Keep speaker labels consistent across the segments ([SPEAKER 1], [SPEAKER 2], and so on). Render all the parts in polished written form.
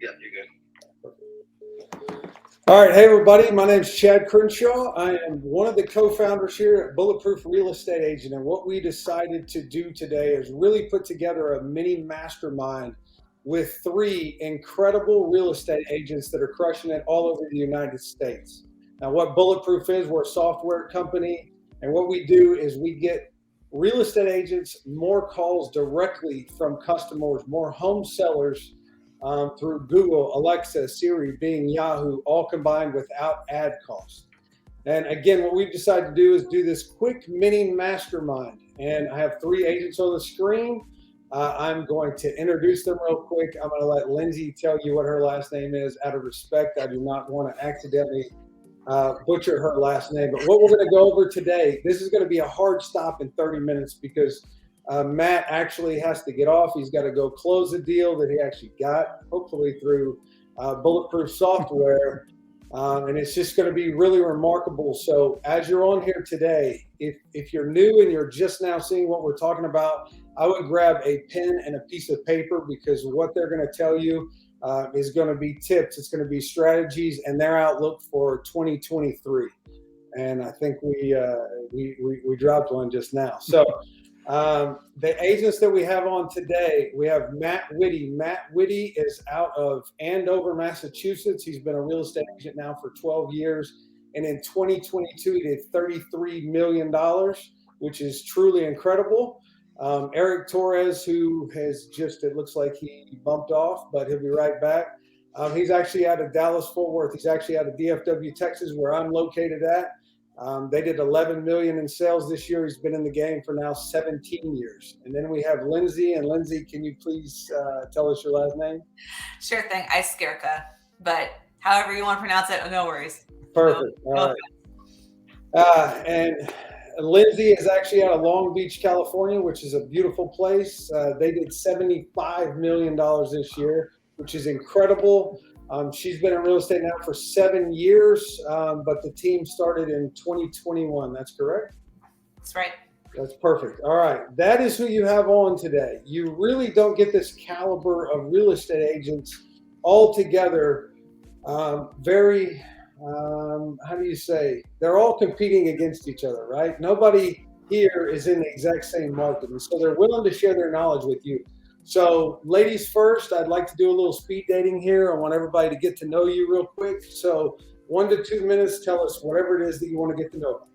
[SPEAKER 1] Yeah, you're good.
[SPEAKER 2] All right. Hey, everybody. My name is Chad Crenshaw. I am one of the co-founders here at Bulletproof Real Estate Agent. And what we decided to do today is really put together a mini mastermind with three incredible real estate agents that are crushing it all over the United States. Now, what Bulletproof is, we're a software company. And what we do is we get real estate agents more calls directly from customers, more home sellers through Google, Alexa, Siri, Bing, Yahoo, all combined without ad cost. And again, what we've decided to do is do this quick mini mastermind. And I have three agents on the screen. I'm going to introduce them real quick. I'm going to let Lindsay tell you what her last name is. Out of respect, I do not want to accidentally butcher her last name. But what we're going to go over today, this is going to be a hard stop in 30 minutes because Matt actually has to get off. He's got to go close a deal that he actually got, hopefully through Bulletproof software. And it's just going to be really remarkable. So as you're on here today, if you're new and you're just now seeing what we're talking about, I would grab a pen and a piece of paper because what they're going to tell you is going to be tips. It's going to be strategies and their outlook for 2023. And I think we dropped one just now. So the agents that we have on today, we have Matt Whitty. Matt Whitty is out of Andover, Massachusetts. He's been a real estate agent now for 12 years. And in 2022, he did $33 million, which is truly incredible. Eric Torres, who has just, it looks like he bumped off, but he'll be right back. He's actually out of Dallas, Fort Worth. He's actually out of DFW, Texas, where I'm located at. They did 11 million in sales this year. He's been in the game for now 17 years. And then we have Lindsay. And Lindsay, can you please tell us your last name?
[SPEAKER 3] Sure thing. Iskirka, but however you want to pronounce it, no worries.
[SPEAKER 2] Perfect. All right. And Lindsay is actually out of Long Beach, California, which is a beautiful place. They did $75 million this year, which is incredible. She's been in real estate now for 7 years, but the team started in 2021. That's correct?
[SPEAKER 3] That's right.
[SPEAKER 2] That's perfect. All right. That is who you have on today. You really don't get this caliber of real estate agents all together. Very, how do you say? They're all competing against each other, right? Nobody here is in the exact same market. And so they're willing to share their knowledge with you. So ladies first, I'd like to do a little speed dating here. I want everybody to get to know you real quick. So 1 to 2 minutes, tell us whatever it is that you want to get to know.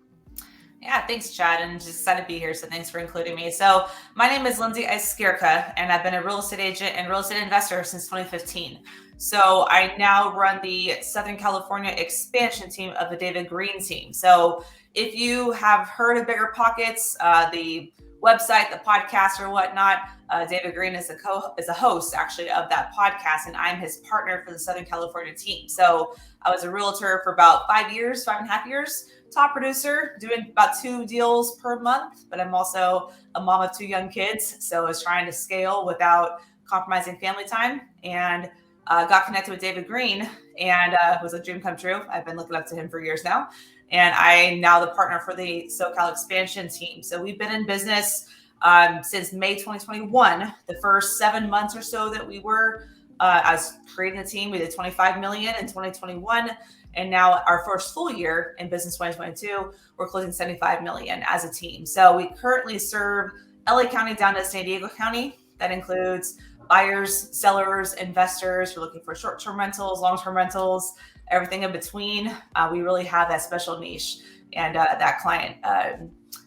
[SPEAKER 3] Yeah, thanks, Chad, and just excited to be here. So thanks for including me. So my name is Lindsay Iskirka, and I've been a real estate agent and real estate investor since 2015. So I now run the Southern California expansion team of the David Green team. So if you have heard of Bigger Pockets, the website, the podcast, or whatnot, David Green is a host actually of that podcast, and I'm his partner for the Southern California team. So I was a realtor for about 5.5 years, top producer, doing about 2 deals per month. But I'm also a mom of 2 young kids, so I was trying to scale without compromising family time, and got connected with David Green, and it was a dream come true. I've been looking up to him for years now. And I'm now the partner for the SoCal expansion team. So we've been in business since May 2021. The first 7 months or so that we were as creating the team, we did 25 million in 2021. And now our first full year in business 2022, we're closing 75 million as a team. So we currently serve LA County down to San Diego County. That includes buyers, sellers, investors who are looking for short-term rentals, long-term rentals, everything in between. We really have that special niche and that client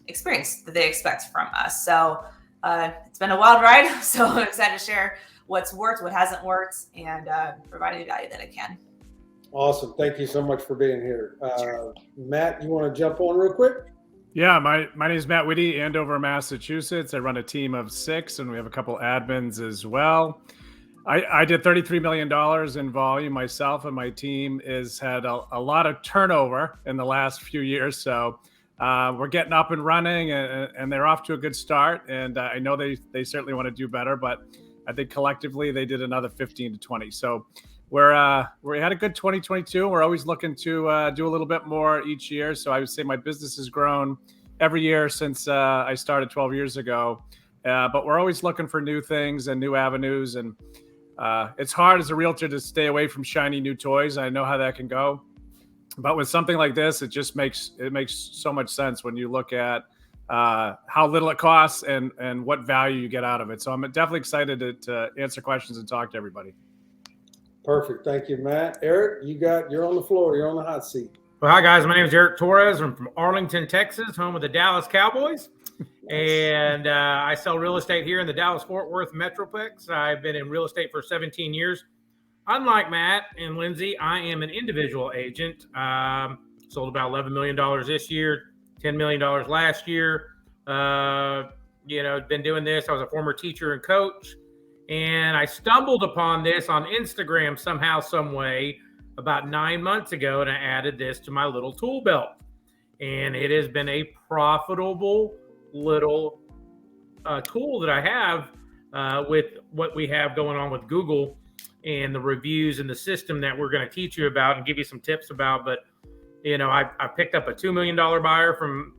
[SPEAKER 3] experience that they expect from us. So it's been a wild ride. So I'm excited to share what's worked, what hasn't worked, and provide any value that I can.
[SPEAKER 2] Awesome. Thank you so much for being here. Matt, you want to jump on real quick?
[SPEAKER 4] Yeah, my name is Matt Whitty, Andover, Massachusetts. I run a team of 6, and we have a couple admins as well. I did $33 million in volume myself, and my team has had a lot of turnover in the last few years. So we're getting up and running, and they're off to a good start. And I know they certainly want to do better, but I think collectively they did another 15 to 20. So we had a good 2022. We're always looking to do a little bit more each year. So I would say my business has grown every year since I started 12 years ago. But we're always looking for new things and new avenues. And It's hard as a realtor to stay away from shiny new toys. I know how that can go. But with something like this, it just makes so much sense when you look at how little it costs and what value you get out of it. So I'm definitely excited to answer questions and talk to everybody.
[SPEAKER 2] Perfect. Thank you, Matt. Eric, you're on the floor. You're on the hot seat.
[SPEAKER 1] Well, hi, guys. My name is Eric Torres. I'm from Arlington, Texas, home of the Dallas Cowboys. And I sell real estate here in the Dallas-Fort Worth Metroplex. I've been in real estate for 17 years. Unlike Matt and Lindsay, I am an individual agent. Sold about $11 million this year, $10 million last year. Been doing this. I was a former teacher and coach. And I stumbled upon this on Instagram somehow, some way, about 9 months ago, and I added this to my little tool belt. And it has been a profitable little tool that I have with what we have going on with Google and the reviews and the system that we're going to teach you about and give you some tips about. But, I picked up a $2 million buyer from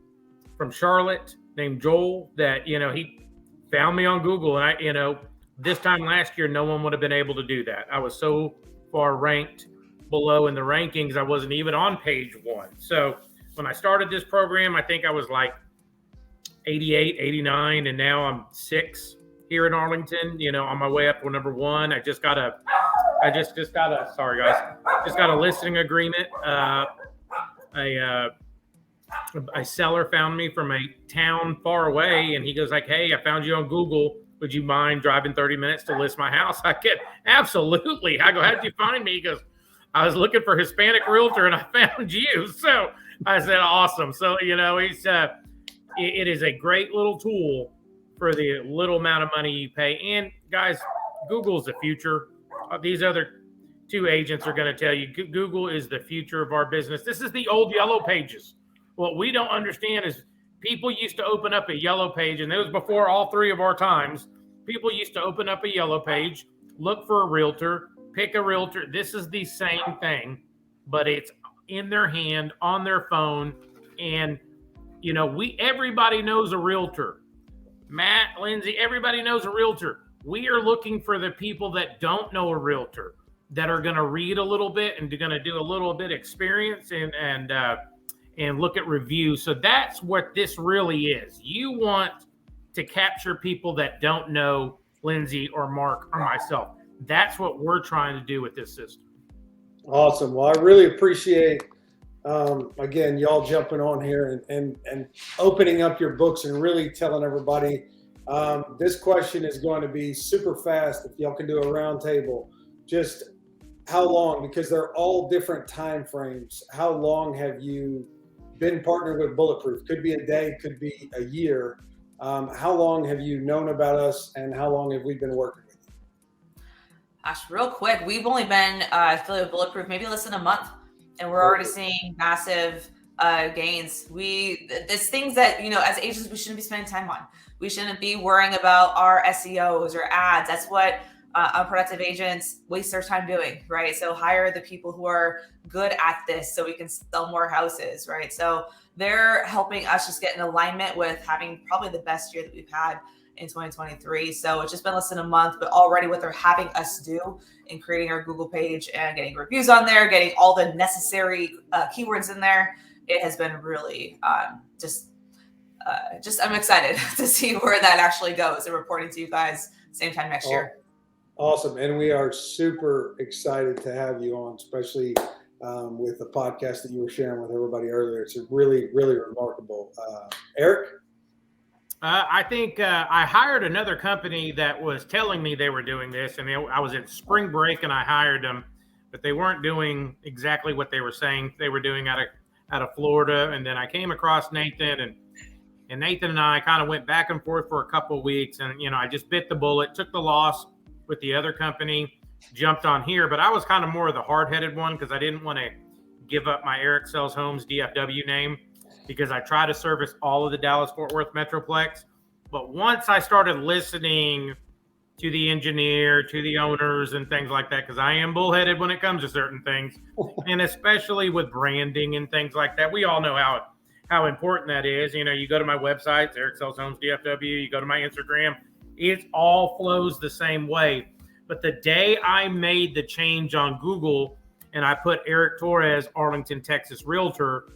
[SPEAKER 1] Charlotte named Joel that, he found me on Google. And this time last year, no one would have been able to do that. I was so far ranked below in the rankings, I wasn't even on page 1. So when I started this program, I think I was like 88, 89, and now I'm 6 here in Arlington, on my way up to number 1. I just got a listing agreement. A seller found me from a town far away, and he goes like, "Hey, I found you on Google. Would you mind driving 30 minutes to list my house?" I get, absolutely. I go, "How did you find me?" He goes, "I was looking for Hispanic realtor and I found you." So I said, awesome. So, it is a great little tool for the little amount of money you pay. And guys, Google's the future. These other 2 agents are going to tell you Google is the future of our business. This is the old yellow pages. What we don't understand is people used to open up a yellow page, and it was before all 3 of our times. People used to open up a yellow page, look for a realtor, pick a realtor. This is the same thing, but it's in their hand, on their phone. And, everybody knows a realtor. Matt, Lindsay, everybody knows a realtor. We are looking for the people that don't know a realtor, that are going to read a little bit and going to do a little bit experience and look at reviews. So that's what this really is. You want to capture people that don't know Lindsay or Mark or myself. That's what we're trying to do with this system.
[SPEAKER 2] Awesome. Well, I really appreciate, again, y'all jumping on here and opening up your books and really telling everybody. This question is going to be super fast. If y'all can do a round table, just how long, because they're all different time frames. How long have you been partnered with BulletProof? Could be a day, could be a year. How long have you known about us, and how long have we been working with you?
[SPEAKER 3] Gosh, real quick, we've only been affiliated with BulletProof maybe less than a month, and we're already seeing massive gains. There's things that, as agents, we shouldn't be spending time on. We shouldn't be worrying about our SEOs or ads. That's what unproductive agents waste their time doing, right? So hire the people who are good at this so we can sell more houses, right? So they're helping us just get in alignment with having probably the best year that we've had in 2023. So it's just been less than a month, but already what they're having us do in creating our Google page and getting reviews on there, getting all the necessary keywords in there, it has been really just I'm excited to see where that actually goes and reporting to you guys same time next year.
[SPEAKER 2] Awesome. And we are super excited to have you on, especially with the podcast that you were sharing with everybody earlier. It's really, really remarkable. Eric?
[SPEAKER 1] I think I hired another company that was telling me they were doing this, and I was at spring break and I hired them, but they weren't doing exactly what they were saying they were doing out of Florida. And then I came across Nathan, and Nathan and I kind of went back and forth for a couple of weeks, and I just bit the bullet, took the loss with the other company, jumped on here. But I was kind of more of the hard-headed one because I didn't want to give up my Eric Sells Homes DFW name, because I try to service all of the Dallas-Fort Worth Metroplex. But once I started listening to the engineer, to the owners and things like that, because I am bullheaded when it comes to certain things, and especially with branding and things like that. We all know how important that is. You go to my website, it's Eric Sells Homes DFW, you go to my Instagram, it all flows the same way. But the day I made the change on Google and I put Eric Torres, Arlington, Texas Realtor,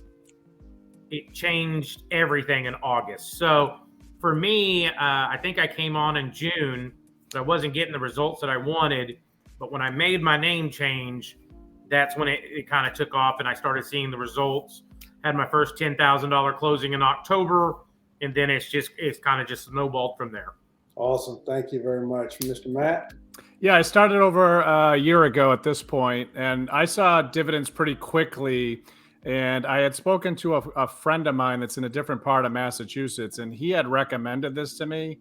[SPEAKER 1] it changed everything in August. So for me, I think I came on in June, but I wasn't getting the results that I wanted. But when I made my name change, that's when it kind of took off and I started seeing the results. Had my first $10,000 closing in October, and then it's kind of just snowballed from there.
[SPEAKER 2] Awesome. Thank you very much. Mr. Matt?
[SPEAKER 4] Yeah, I started over a year ago at this point, and I saw dividends pretty quickly. And I had spoken to a friend of mine that's in a different part of Massachusetts, and he had recommended this to me.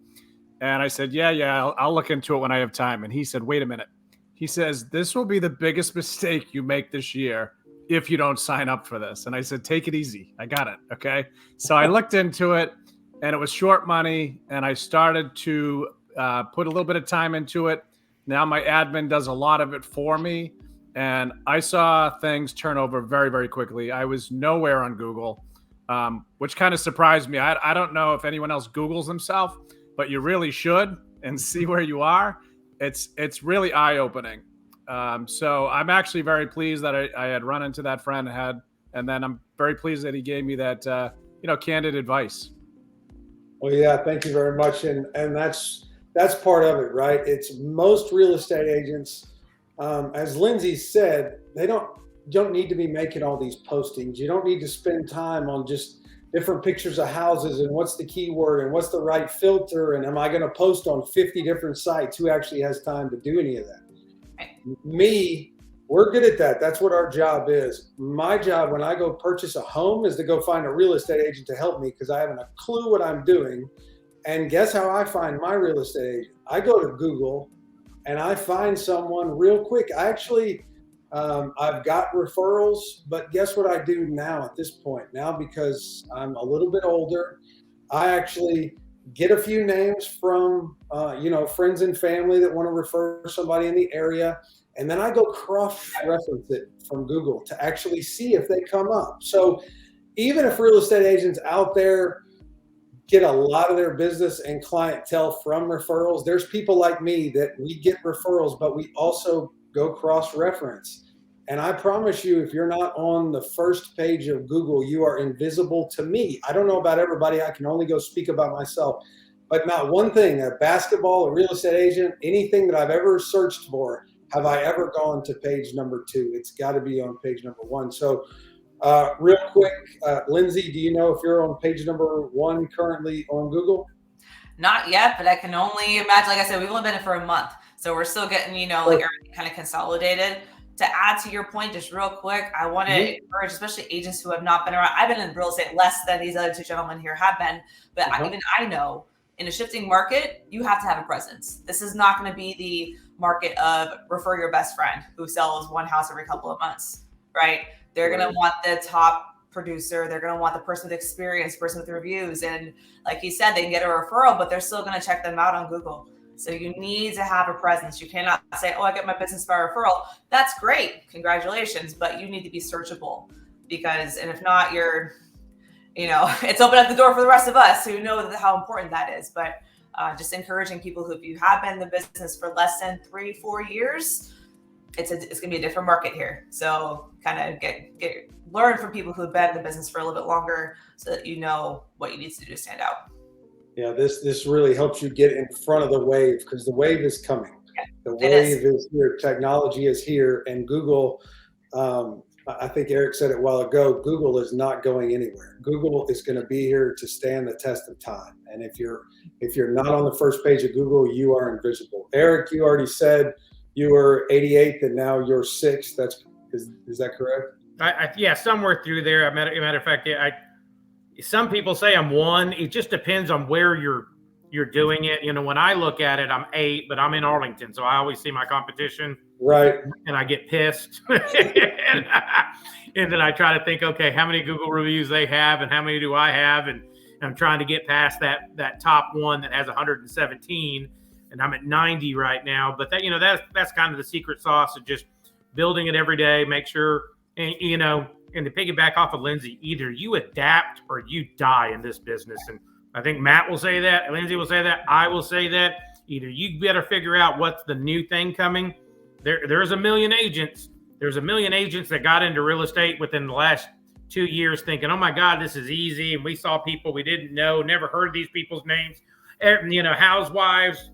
[SPEAKER 4] And I said, yeah, I'll look into it when I have time. And he said, wait a minute. He says, this will be the biggest mistake you make this year if you don't sign up for this. And I said, take it easy. I got it. Okay. So I looked into it, and it was short money, and I started to put a little bit of time into it. Now my admin does a lot of it for me, and I saw things turn over very, very quickly. I was nowhere on Google, which kind of surprised me. I don't know if anyone else Googles themselves, but you really should and see where you are. It's really eye-opening. So I'm actually very pleased that I had run into that friend and then I'm very pleased that he gave me that candid advice.
[SPEAKER 2] Well, yeah, thank you very much. And that's part of it, right? It's most real estate agents, as Lindsay said, they don't need to be making all these postings. You don't need to spend time on just different pictures of houses and what's the keyword and what's the right filter and am I going to post on 50 different sites? Who actually has time to do any of that? Me, we're good at that. That's what our job is. My job when I go purchase a home is to go find a real estate agent to help me because I haven't a clue what I'm doing. And guess how I find my real estate agent? I go to Google and I find someone real quick. I've got referrals, but guess what I do now at this point? Now, because I'm a little bit older, I actually get a few names from, friends and family that want to refer somebody in the area. And then I go cross-reference it from Google to actually see if they come up. So even if real estate agents out there get a lot of their business and clientele from referrals, there's people like me that we get referrals, but we also go cross-reference. And I promise you, if you're not on the first page of Google, you are invisible to me. I don't know about everybody. I can only go speak about myself. But not one thing, a basketball, a real estate agent, anything that I've ever searched for, have I ever gone to page number 2. It's got to be on page number 1. So real quick, Lindsay, do you know if you're on page number 1 currently on Google?
[SPEAKER 3] Not yet, but I can only imagine. Like I said, we've only been in for a month. So we're still getting, everything kind of consolidated. To add to your point, just real quick, I want to encourage, especially agents who have not been around. I've been in real estate less than these other two gentlemen here have been, but even I know in a shifting market, you have to have a presence. This is not going to be the market of refer your best friend who sells one house every couple of months, right? They're going to want the top producer. They're going to want the person with experience, person with reviews. And like he said, they can get a referral, but they're still going to check them out on Google. So you need to have a presence. You cannot say, oh, I get my business by referral. That's great. Congratulations. But you need to be searchable and if not, you're, it's open up the door for the rest of us who know how important that is. But just encouraging people who, if you have been in the business for less than 3-4 years, it's going to be a different market here. So kind of learn from people who have been in the business for a little bit longer so that you know what you need to do to stand out. Yeah,
[SPEAKER 2] this really helps you get in front of the wave because the wave is coming. The wave is here. Technology is here. And Google, I think Eric said it a while ago, Google is not going anywhere. Google is going to be here to stand the test of time. And if you're not on the first page of Google, you are invisible. Eric, you already said you were 88th and now you're 6th. Is that correct?
[SPEAKER 1] Yeah, somewhere through there. Matter of fact, some people say I'm 1. It just depends on where you're doing it. When I look at it, I'm 8, but I'm in Arlington, so I always see my competition.
[SPEAKER 2] Right.
[SPEAKER 1] And I get pissed. and then I try to think, okay, how many Google reviews they have and how many do I have? And I'm trying to get past that top one that has 117, and I'm at 90 right now. But that's kind of the secret sauce of just building it every day. Make sure, and to piggyback off of Lindsay, either you adapt or you die in this business. And I think Matt will say that, Lindsay will say that, I will say that. Either you better figure out what's the new thing coming. There's a million agents. There's a million agents that got into real estate within the last 2 years thinking, oh my God, this is easy. And we saw people we didn't know, never heard these people's names, housewives,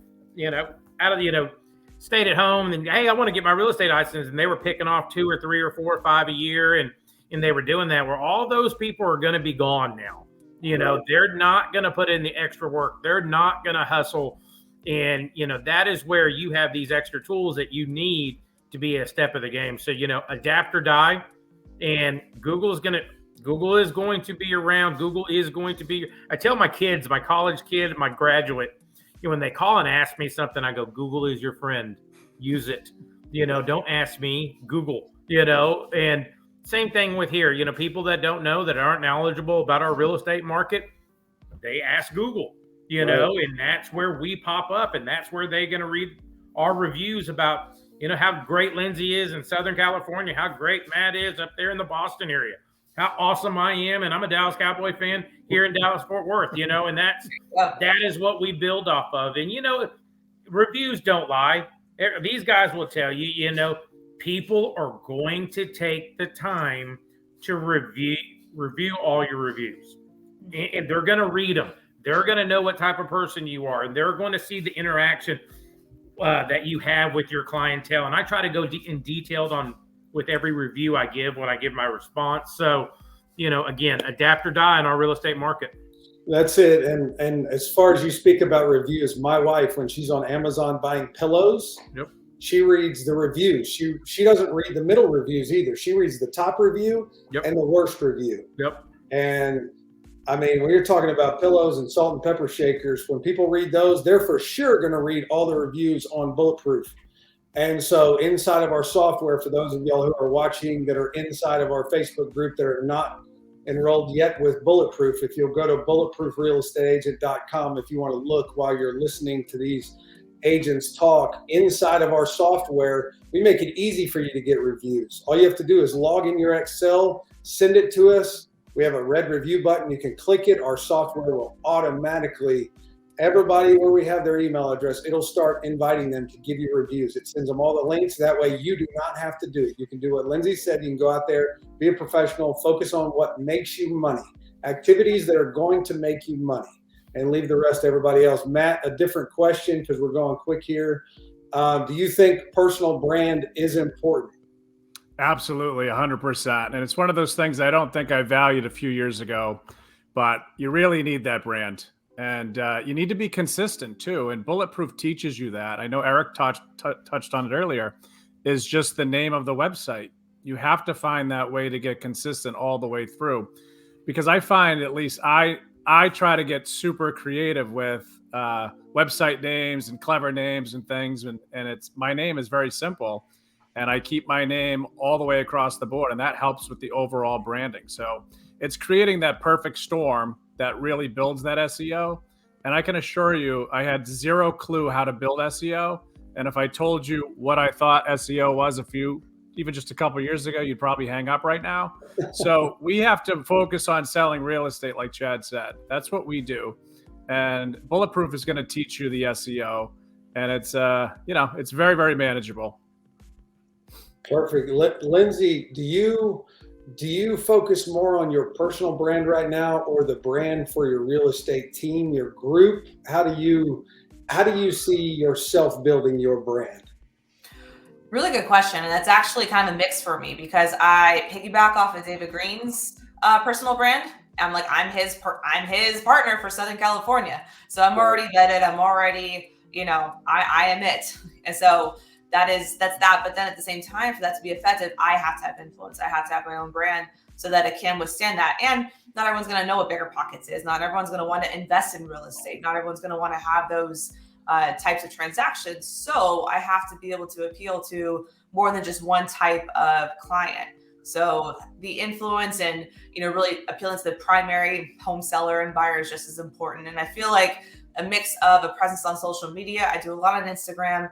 [SPEAKER 1] out of, stayed at home and, hey, I want to get my real estate license. And they were picking off 2 or 3 or 4 or 5 a year. And they were doing that, where all those people are going to be gone now. They're not going to put in the extra work. They're not going to hustle. And, that is where you have these extra tools that you need to be a step of the game. So, adapt or die. And Google is going to be around. Google is going to be, I tell my kids, my college kid, my graduate, when they call and ask me something, I go, Google is your friend. Use it. Don't ask me, Google, and same thing with here. People that don't know, that aren't knowledgeable about our real estate market, they ask Google,
[SPEAKER 2] Right.
[SPEAKER 1] and that's where we pop up, and that's where they're going to read our reviews about, how great Lindsay is in Southern California, how great Matt is up there in the Boston area, how awesome I am. And I'm a Dallas Cowboy fan here in Dallas, Fort Worth, and that is what we build off of. And, reviews don't lie. These guys will tell you, people are going to take the time to review all your reviews, and they're going to read them. They're going to know what type of person you are, and they're going to see the interaction that you have with your clientele. And I try to go in detailed with every review I give when I give my response. So, again, adapt or die in our real estate market.
[SPEAKER 2] That's it. And as far as you speak about reviews, my wife, when she's on Amazon buying pillows,
[SPEAKER 1] Yep.
[SPEAKER 2] she reads the reviews. She doesn't read the middle reviews either. She reads the top review
[SPEAKER 1] Yep.
[SPEAKER 2] and the worst review.
[SPEAKER 1] Yep.
[SPEAKER 2] And I mean, when you're talking about pillows and salt and pepper shakers, when people read those, they're for sure going to read all the reviews on Bulletproof. And so inside of our software, for those of y'all who are watching that are inside of our Facebook group that are not enrolled yet with Bulletproof, if you'll go to bulletproofrealestateagent.com, if you want to look while you're listening to these agents talk, inside of our software, we make it easy for you to get reviews. All you have to do is log in your Excel, send it to us. We have a red review button. You can click it. Our software will automatically, everybody where we have their email address, it'll start inviting them to give you reviews. It sends them all the links. That way you do not have to do it. You can do what Lindsay said. You can go out there, be a professional, focus on what makes you money, activities that are going to make you money, and leave the rest to everybody else. Matt, a different question because we're going quick here. Do you think personal brand is important?
[SPEAKER 4] Absolutely, 100%. And it's one of those things I don't think I valued a few years ago, but you really need that brand. And you need to be consistent too. And Bulletproof teaches you that. I know Eric touched on it earlier, is just the name of the website. You have to find that way to get consistent all the way through. Because I find, at least I try to get super creative with website names and clever names and things. And my name is very simple. And I keep my name all the way across the board. And that helps with the overall branding. So it's creating that perfect storm that really builds that SEO. And I can assure you, I had zero clue how to build SEO. And if I told you what I thought SEO was even just a couple of years ago, you'd probably hang up right now. So we have to focus on selling real estate, like Chad said. That's what we do. And Bulletproof is going to teach you the SEO. And it's, it's very, very manageable.
[SPEAKER 2] Perfect. Lindsay, do you focus more on your personal brand right now, or the brand for your real estate team, your group? How do you see yourself building your brand?
[SPEAKER 3] Really good question. And that's actually kind of a mix for me, because I piggyback off of David Green's personal brand. I'm his partner for Southern California. So I'm already vetted. I'm already, I am it. And so that's that. But then at the same time, for that to be effective, I have to have influence. I have to have my own brand so that it can withstand that. And not everyone's going to know what Bigger Pockets is. Not everyone's going to want to invest in real estate. Not everyone's going to want to have those types of transactions. So I have to be able to appeal to more than just one type of client. So the influence and, really appealing to the primary home seller and buyer is just as important. And I feel like a mix of a presence on social media. I do a lot on Instagram,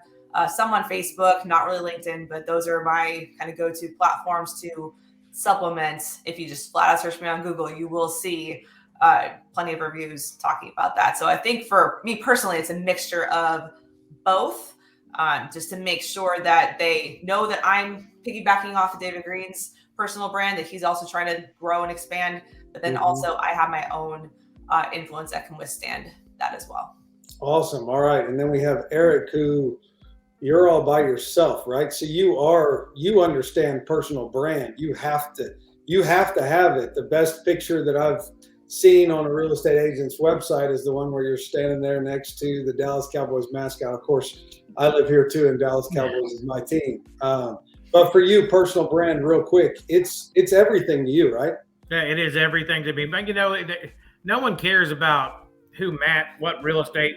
[SPEAKER 3] some on Facebook, not really LinkedIn, but those are my kind of go-to platforms to supplement. If you just flat out search me on Google, you will see plenty of reviews talking about that. So I think for me personally, it's a mixture of both, just to make sure that they know that I'm piggybacking off of David Green's personal brand, that he's also trying to grow and expand, but then also I have my own influence that can withstand that as well.
[SPEAKER 2] Awesome. All right. And then we have Eric, who you're all by yourself, right? So you understand personal brand. You have to have it. The best picture that I've seen on a real estate agent's website is the one where you're standing there next to the Dallas Cowboys mascot. Of course, I live here too, and Dallas Cowboys is my team. But for you, personal brand, real quick, it's everything to you, right?
[SPEAKER 1] Yeah, it is everything to me. But no one cares about what real estate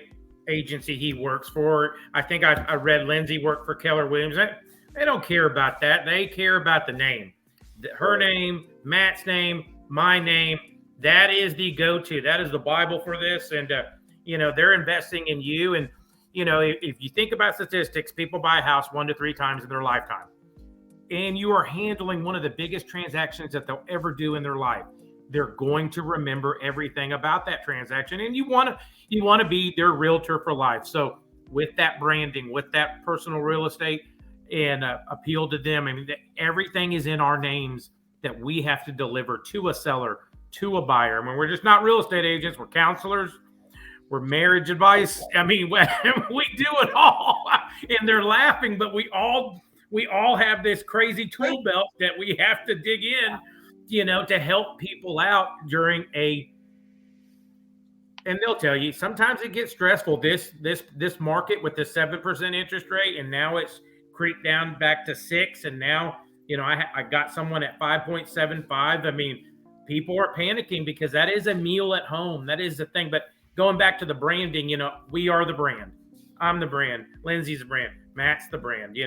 [SPEAKER 1] agency he works for. I think I read Lindsay worked for Keller Williams. They don't care about that. They care about the name, her name, Matt's name, my name. That is the go-to. That is the Bible for this. And, they're investing in you. And, if you think about statistics, people buy a house 1 to 3 times in their lifetime. And you are handling one of the biggest transactions that they'll ever do in their life. They're going to remember everything about that transaction. And you want to be their realtor for life. So with that branding, with that personal real estate and appeal to them, everything is in our names that we have to deliver to a seller, to a buyer. We're just not real estate agents. We're counselors. We're marriage advice. We do it all. And they're laughing, but we all have this crazy tool belt that we have to dig in, to help people out during and they'll tell you sometimes it gets stressful. This market with the 7% interest rate, and now it's creeped down back to 6%, and now I got someone at 5.75. People are panicking because that is a meal at home. That is the thing. But going back to the branding, we are the brand. I'm the brand. Lindsay's the brand. Matt's the brand.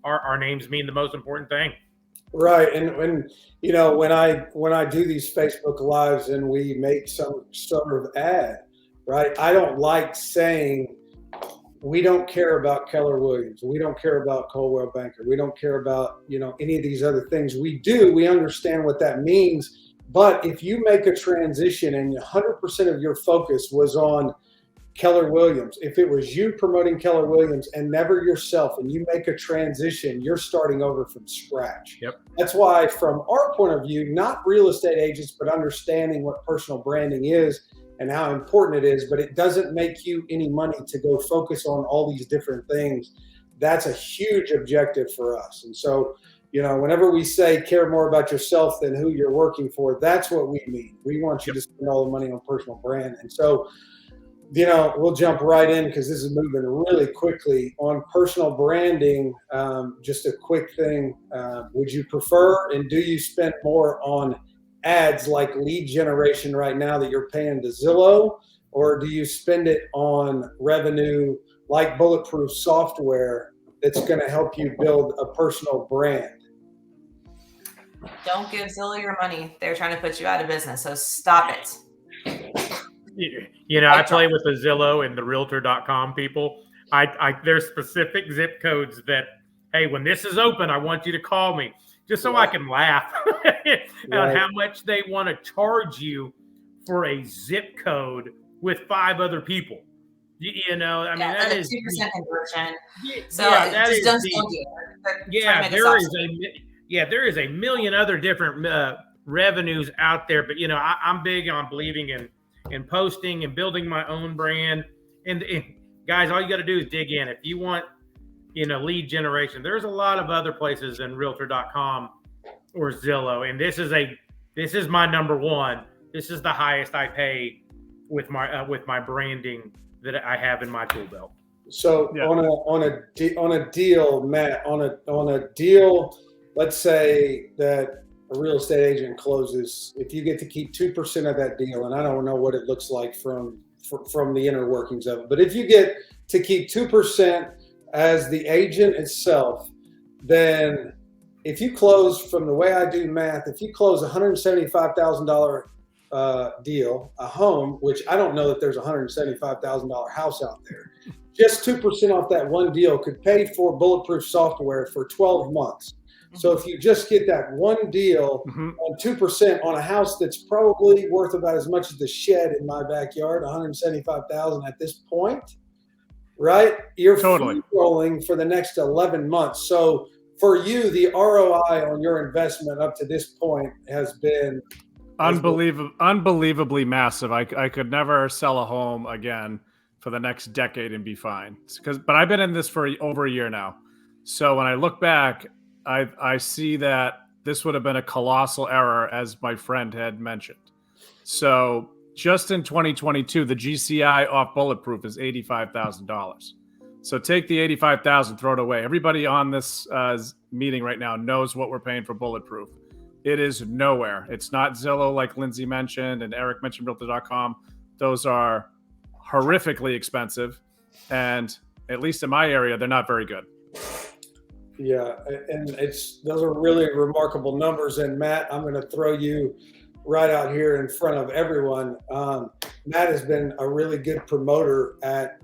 [SPEAKER 1] Our names mean the most important thing.
[SPEAKER 2] Right. And when I do these Facebook Lives and we make some sort of ad, right, I don't like saying we don't care about Keller Williams. We don't care about Coldwell Banker. We don't care about, any of these other things. We do. We understand what that means. But if you make a transition and 100% of your focus was on Keller Williams, if it was you promoting Keller Williams and never yourself, and you make a transition, you're starting over from scratch.
[SPEAKER 1] Yep.
[SPEAKER 2] That's why, from our point of view, not real estate agents, but understanding what personal branding is and how important it is, but it doesn't make you any money to go focus on all these different things. That's a huge objective for us. And so, whenever we say care more about yourself than who you're working for, that's what we mean. We want you to spend all the money on personal brand. And so, we'll jump right in because this is moving really quickly on personal branding. Just a quick thing. Would you prefer, and do you spend more on ads like lead generation right now that you're paying to Zillow, or do you spend it on revenue like BulletProof software that's going to help you build a personal brand?
[SPEAKER 3] Don't give Zillow your money. They're trying to put you out of business. So stop it.
[SPEAKER 1] I play with the Zillow and the Realtor.com people. There's specific zip codes that, hey, when this is open, I want you to call me, just so I can laugh at how much they want to charge you for a zip code with 5 other people. That is
[SPEAKER 3] 2% conversion. So
[SPEAKER 1] that is
[SPEAKER 3] don't
[SPEAKER 1] there is a million other different revenues out there, but I'm big on believing in posting and building my own brand. And guys, all you got to do is dig in. If you want, lead generation, there's a lot of other places than Realtor.com or Zillow, and this is my number one. This is the highest I pay with my branding that I have in my tool belt.
[SPEAKER 2] So on a deal, Matt, on a deal, let's say that a real estate agent closes, if you get to keep 2% of that deal, and I don't know what it looks like from the inner workings of it, but if you get to keep 2% as the agent itself, then if you close, from the way I do math, if you close $175,000 deal, a home, which I don't know that there's a $175,000 house out there, just 2% off that one deal could pay for BulletProof software for 12 months. So if you just get that one deal on 2% on a house that's probably worth about as much as the shed in my backyard, $175,000 at this point, right? You're
[SPEAKER 4] Totally.
[SPEAKER 2] free rolling for the next 11 months. So for you, the ROI on your investment up to this point has been
[SPEAKER 4] Unbelievably massive. I could never sell a home again for the next decade and be fine. But I've been in this for over a year now. So when I look back, I see that this would have been a colossal error, as my friend had mentioned. So just in 2022, the GCI off Bulletproof is $85,000. So take the 85,000, throw it away. Everybody on this meeting right now knows what we're paying for Bulletproof. It is nowhere. It's not Zillow, like Lindsay mentioned, and Eric mentioned Realtor.com. Those are horrifically expensive, and at least in my area, they're not very good.
[SPEAKER 2] Yeah, and those are really remarkable numbers. And Matt, I'm going to throw you right out here in front of everyone. Matt has been a really good promoter at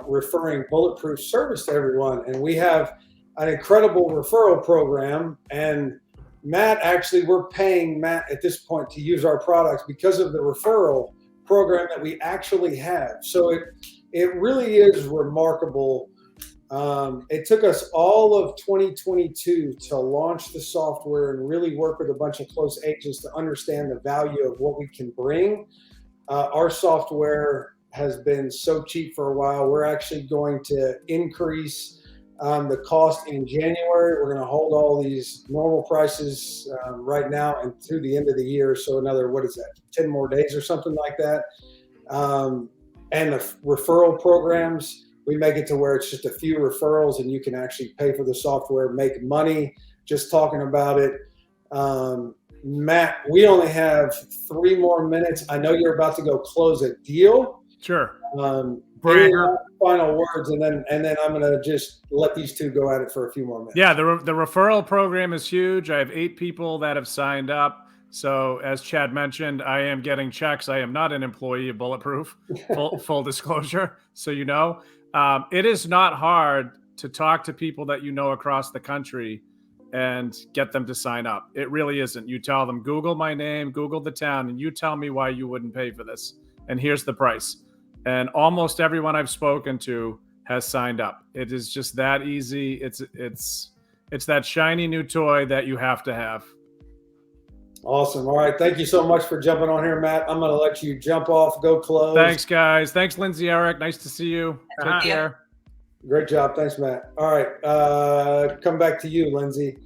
[SPEAKER 2] referring Bulletproof service to everyone, and we have an incredible referral program. And Matt, actually, we're paying Matt at this point to use our products because of the referral program that we actually have. So it really is remarkable. It took us all of 2022 to launch the software and really work with a bunch of close agents to understand the value of what we can bring. Our software has been so cheap for a while. We're actually going to increase the cost in January. We're going to hold all these normal prices right now and through the end of the year. So another, 10 more days or something like that. And the referral programs, we make it to where it's just a few referrals and you can actually pay for the software, make money just talking about it. Matt, we only have 3 more minutes. I know you're about to go close a deal.
[SPEAKER 4] Sure.
[SPEAKER 2] Final words, and then I'm going to just let these two go at it for a few more minutes.
[SPEAKER 4] Yeah, the referral program is huge. I have 8 people that have signed up. So as Chad mentioned, I am getting checks. I am not an employee of Bulletproof, full disclosure. So it is not hard to talk to people that you know across the country and get them to sign up. It really isn't. You tell them, Google my name, Google the town, and you tell me why you wouldn't pay for this. And here's the price. And almost everyone I've spoken to has signed up. It is just that easy. It's that shiny new toy that you have to have.
[SPEAKER 2] Awesome. All right. Thank you so much for jumping on here, Matt. I'm going to let you jump off, go close.
[SPEAKER 4] Thanks, guys. Thanks, Lindsay, Eric. Nice to see you. Take care.
[SPEAKER 2] Great job. Thanks, Matt. All right. Come back to you, Lindsay.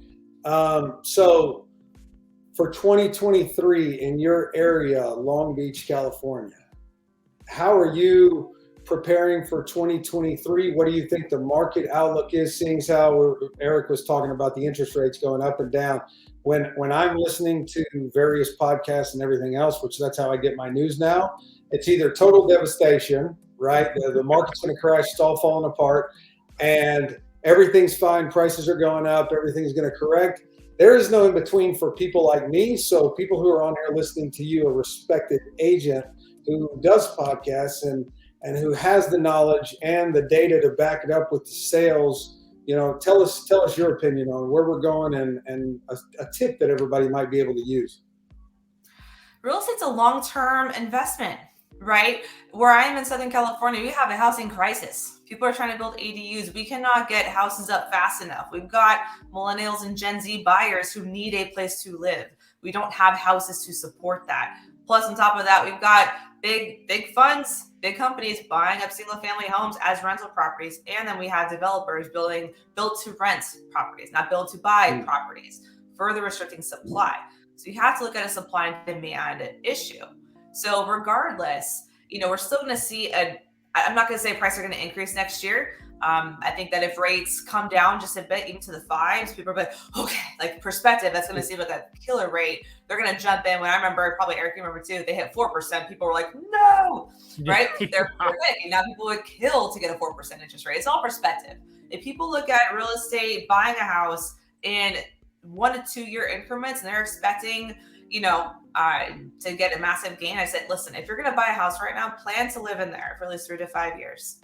[SPEAKER 2] So for 2023 in your area, Long Beach, California, how are you preparing for 2023? What do you think the market outlook is, seeing how Eric was talking about the interest rates going up and down? When I'm listening to various podcasts and everything else, which that's how I get my news now, it's either total devastation, right? The market's going to crash, it's all falling apart, and everything's fine, prices are going up, everything's going to correct. There is no in between for people like me. So people who are on here listening to you, a respected agent who does podcasts and who has the knowledge and the data to back it up with the sales, tell us your opinion on where we're going and a tip that everybody might be able to use.
[SPEAKER 3] Real estate's a long-term investment, right? Where I am in Southern California, we have a housing crisis. People are trying to build ADUs. We cannot get houses up fast enough. We've got millennials and Gen Z buyers who need a place to live. We don't have houses to support that. Plus, on top of that, we've got big funds, big companies buying up single family homes as rental properties. And then we have developers building build to rent properties, not build to buy properties, further restricting supply. So you have to look at a supply and demand issue. So regardless, we're still going to see I'm not going to say prices are going to increase next year. I think that if rates come down just a bit, even to the 5s, people are like, okay, like perspective, that's going to seem like a killer rate. They're going to jump in. When I remember, probably Eric, you remember too, they hit 4%. People were like, no, right? They're predicting. Now people would kill to get a 4% interest rate. It's all perspective. If people look at real estate, buying a house in 1 to 2 year increments, and they're expecting, to get a massive gain, I said, listen, if you're going to buy a house right now, plan to live in there for at least 3 to 5 years.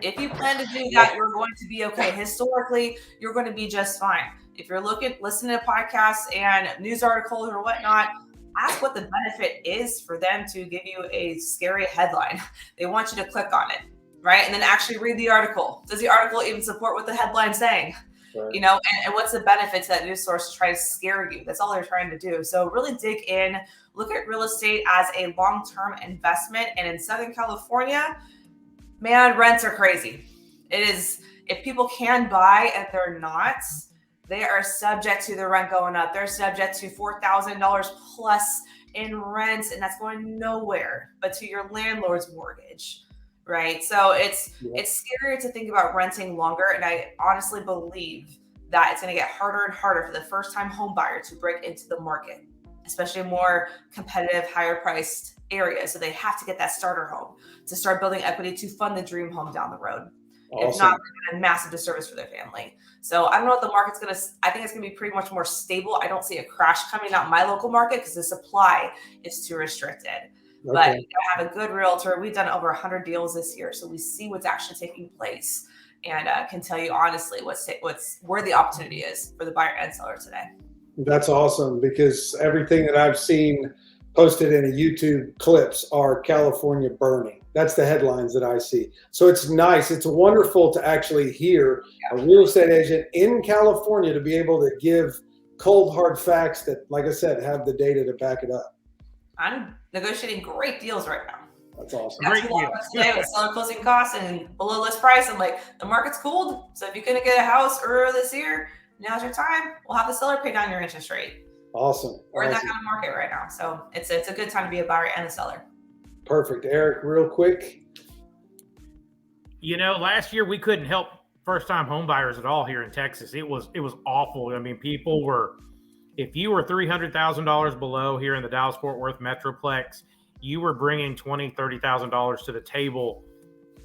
[SPEAKER 3] If you plan to do that, you're going to be okay. Historically, you're going to be just fine. If you're listening to podcasts and news articles or whatnot, ask what the benefit is for them to give you a scary headline. They want you to click on it, right? And then actually read the article. Does the article even support what the headline's saying?
[SPEAKER 2] Right.
[SPEAKER 3] You know, and what's the benefits that news source try to scare you? That's all they're trying to do. So really dig in, look at real estate as a long-term investment. And in Southern California, man, rents are crazy. It is, if people can buy and they're not, they are subject to the rent going up. They're subject to $4,000 plus in rent, and that's going nowhere but to your landlord's mortgage. Right. So it's scarier to think about renting longer. And I honestly believe that it's going to get harder and harder for the first time home buyer to break into the market, especially more competitive, higher priced areas. So they have to get that starter home to start building equity to fund the dream home down the road.
[SPEAKER 2] Awesome.
[SPEAKER 3] If not, a massive disservice for their family. So I don't know what the market's going to, I think it's going to be pretty much more stable. I don't see a crash coming out in my local market because the supply is too restricted. Okay. But you have a good realtor. We've done over 100 deals this year. So we see what's actually taking place and can tell you honestly what's where the opportunity is for the buyer and seller today.
[SPEAKER 2] That's awesome, because everything that I've seen posted in a YouTube clips are California burning. That's the headlines that I see. So it's nice. It's wonderful to actually hear a real estate agent in California to be able to give cold, hard facts that, like I said, have the data to back it up.
[SPEAKER 3] I'm negotiating great deals right now.
[SPEAKER 2] That's awesome.
[SPEAKER 3] That's
[SPEAKER 1] Great
[SPEAKER 3] deal. Today with seller closing costs and below list price. I'm like, the market's cooled. So if you're going to get a house earlier this year, now's your time. We'll have the seller pay down your interest rate.
[SPEAKER 2] Awesome.
[SPEAKER 3] We're in that kind of market right now. So it's a good time to be a buyer and a seller.
[SPEAKER 2] Perfect. Eric, real quick.
[SPEAKER 1] You know, last year we couldn't help first-time home buyers at all here in Texas. It was awful. I mean, people were, if you were $300,000 below here in the Dallas-Fort Worth Metroplex, you were bringing $20,000, $30,000 to the table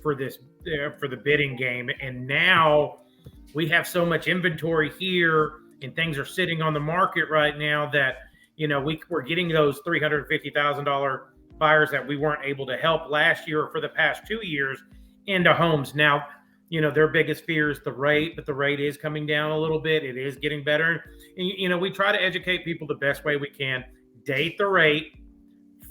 [SPEAKER 1] for this for the bidding game. And now we have so much inventory here, and things are sitting on the market right now that, you know, we're getting those $350,000 buyers that we weren't able to help last year or for the past 2 years into homes. Now, you know, their biggest fear is the rate, but the rate is coming down a little bit. It is getting better. And, you know, we try to educate people the best way we can. Date the rate,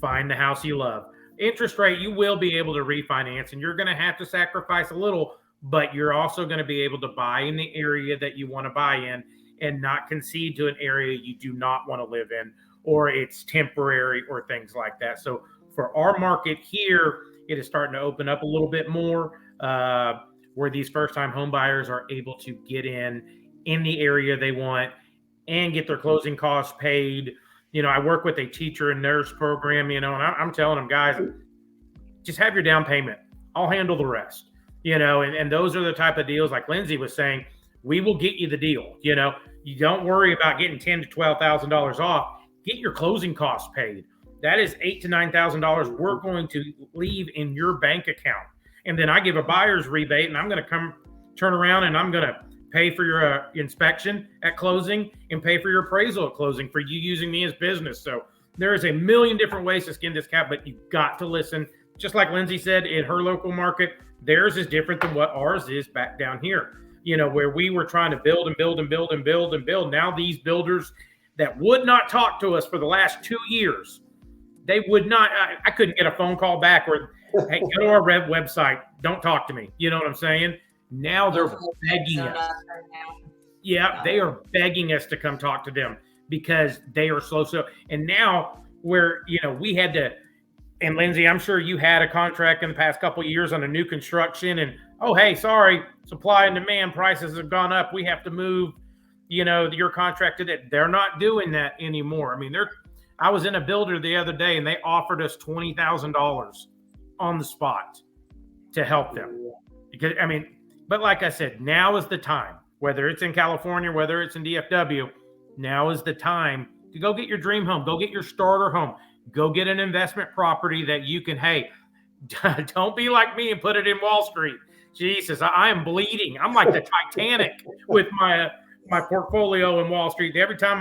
[SPEAKER 1] find the house you love. Interest rate, you will be able to refinance, and you're going to have to sacrifice a little, but you're also going to be able to buy in the area that you want to buy in and not concede to an area you do not want to live in, or it's temporary or things like that. So for our market here, it is starting to open up a little bit more, where these first-time home buyers are able to get in the area they want and get their closing costs paid. You know, I work with a teacher and nurse program, you know, and I'm telling them, guys, just have your down payment. I'll handle the rest, you know, and those are the type of deals like Lindsay was saying, we will get you the deal. You know, you don't worry about getting $10,000 to $12,000 off. Get your closing costs paid. That is $8,000 to $9,000 we're going to leave in your bank account. And then I give a buyer's rebate, and I'm going to turn around and I'm going to pay for your inspection at closing and pay for your appraisal at closing for you using me as business. So there is a million different ways to skin this cat, but you've got to listen. Just like Lindsay said, in her local market, theirs is different than what ours is back down here. You know, where we were trying to build and build and build and build and build. Now these builders that would not talk to us for the last 2 years, they would not, I couldn't get a phone call back or, hey, go to our website. Don't talk to me. You know what I'm saying? Now they're begging us. Yeah, they are begging us to come talk to them because they are slow. And now where, you know, we had to, and Lindsay, I'm sure you had a contract in the past couple of years on a new construction and, oh, hey, sorry, supply and demand prices have gone up. We have to move, you know, your contract to that. They're not doing that anymore. I mean, I was in a builder the other day and they offered us $20,000 on the spot to help them. Because, I mean, but like I said, now is the time, whether it's in California, whether it's in DFW, now is the time to go get your dream home, go get your starter home, go get an investment property that you can, hey, don't be like me and put it in Wall Street. Jesus, I am bleeding. I'm like the Titanic with my portfolio in Wall Street. Every time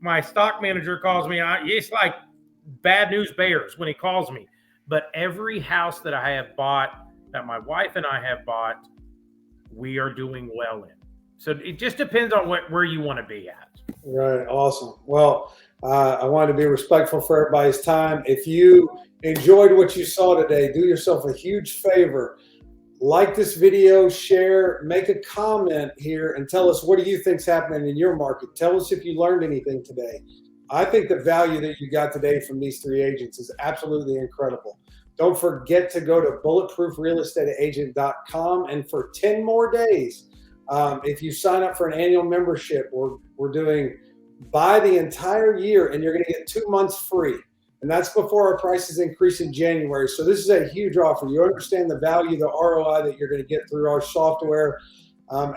[SPEAKER 1] my stock manager calls me, it's like bad news bears when he calls me. But every house that I have bought, that my wife and I have bought, we are doing well in. So it just depends on where you want to be at.
[SPEAKER 2] Right. Awesome. Well, I wanted to be respectful for everybody's time. If you enjoyed what you saw today, do yourself a huge favor. like this video, share, make a comment here, and tell us what do you think's happening in your market. Tell us if you learned anything today. I think the value that you got today from these 3 agents is absolutely incredible. Don't forget to go to bulletproofrealestateagent.com, and for 10 more days, if you sign up for an annual membership, we're doing buy the entire year, and you're going to get 2 months free. And that's before our prices increase in January. So this is a huge offer. You understand the value, the ROI that you're going to get through our software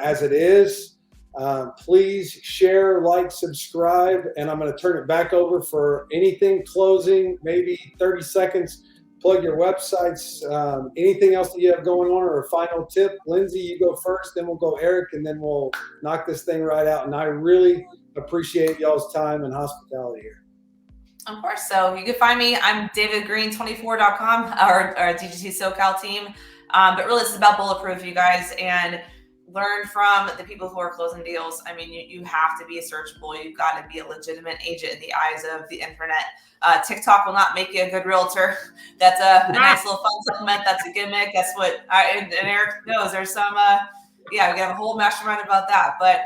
[SPEAKER 2] as it is. Please share, like, subscribe, and I'm going to turn it back over for anything closing, maybe 30 seconds. Plug your websites, anything else that you have going on, or a final tip. Lindsay, you go first, then we'll go Eric, and then we'll knock this thing right out. And I really appreciate y'all's time and hospitality here.
[SPEAKER 3] Of course. So you can find me. I'm davidgreen24.com, our DGT SoCal team. But really, this is about Bulletproof, you guys, and learn from the people who are closing deals. I mean, you have to be searchable. You've got to be a legitimate agent in the eyes of the internet. TikTok will not make you a good realtor. That's a nice little fun supplement. That's a gimmick. That's what and Eric knows. There's some, we have a whole mastermind about that. But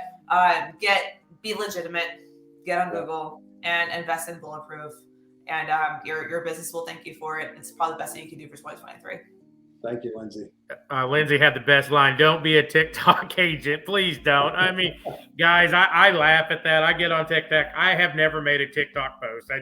[SPEAKER 3] be legitimate, get on Google, and invest in Bulletproof. And your business will thank you for it. It's probably the best thing you can do for 2023.
[SPEAKER 2] Thank you, Lindsay.
[SPEAKER 1] Lindsay had the best line. Don't be a TikTok agent. Please don't. I mean, guys, I laugh at that. I get on TikTok. I have never made a TikTok post.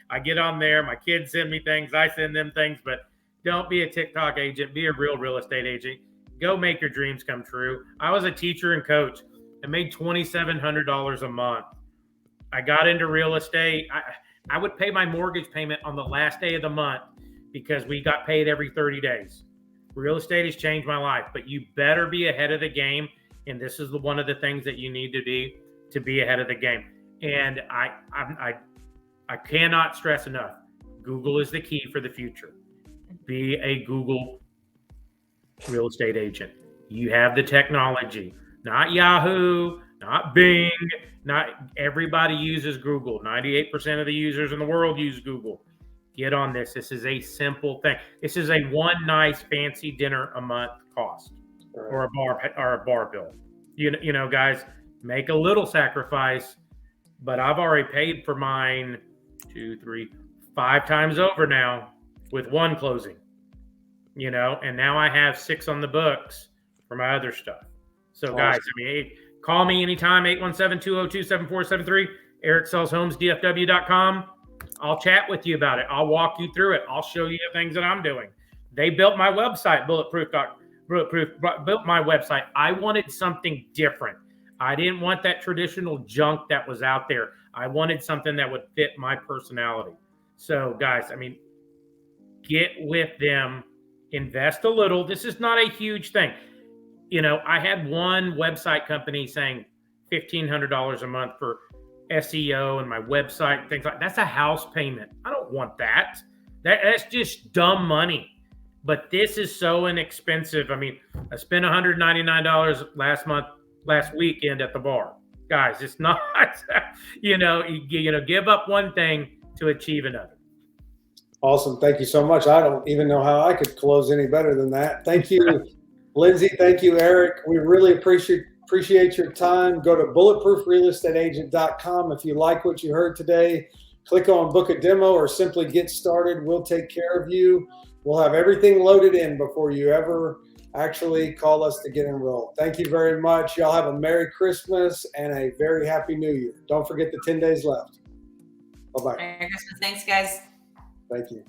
[SPEAKER 1] I get on there. My kids send me things. I send them things. But don't be a TikTok agent. Be a real estate agent. Go make your dreams come true. I was a teacher and coach. I made $2,700 a month. I got into real estate. I would pay my mortgage payment on the last day of the month because we got paid every 30 days. Real estate has changed my life, but you better be ahead of the game. And this is one of the things that you need to be ahead of the game. And I cannot stress enough. Google is the key for the future. Be a Google real estate agent. You have the technology, not Yahoo, not Bing, not everybody uses Google. 98% of the users in the world use Google. Get on this. This is a simple thing. This is a one nice fancy dinner a month cost, or a bar bill. You know, guys, make a little sacrifice, but I've already paid for mine 2, 3, 5 times over now with one closing. You know, and now I have 6 on the books for my other stuff. So awesome. Guys, I mean, call me anytime, 817-202-7473, EricSellsHomesDFW.com. I'll chat with you about it. I'll walk you through it. I'll show you the things that I'm doing. They built my website, Bulletproof built my website. I wanted something different. I didn't want that traditional junk that was out there. I wanted something that would fit my personality. So guys, I mean, get with them, invest a little. This is not a huge thing. You know, I had one website company saying $1,500 a month for SEO and my website, things like that. That's a house payment. I don't want that. That's just dumb money. But this is so inexpensive. I mean, I spent $199 last weekend at the bar. Guys, it's not, you know, give up one thing to achieve another.
[SPEAKER 2] Awesome. Thank you so much. I don't even know how I could close any better than that. Thank you, Lindsay. Thank you, Eric. We really appreciate your time. Go to bulletproofrealestateagent.com. If you like what you heard today, click on book a demo or simply get started. We'll take care of you. We'll have everything loaded in before you ever actually call us to get enrolled. Thank you very much. Y'all have a Merry Christmas and a very Happy New Year. Don't forget the 10 days left. Bye-bye.
[SPEAKER 3] Merry Christmas. Thanks, guys.
[SPEAKER 2] Thank you.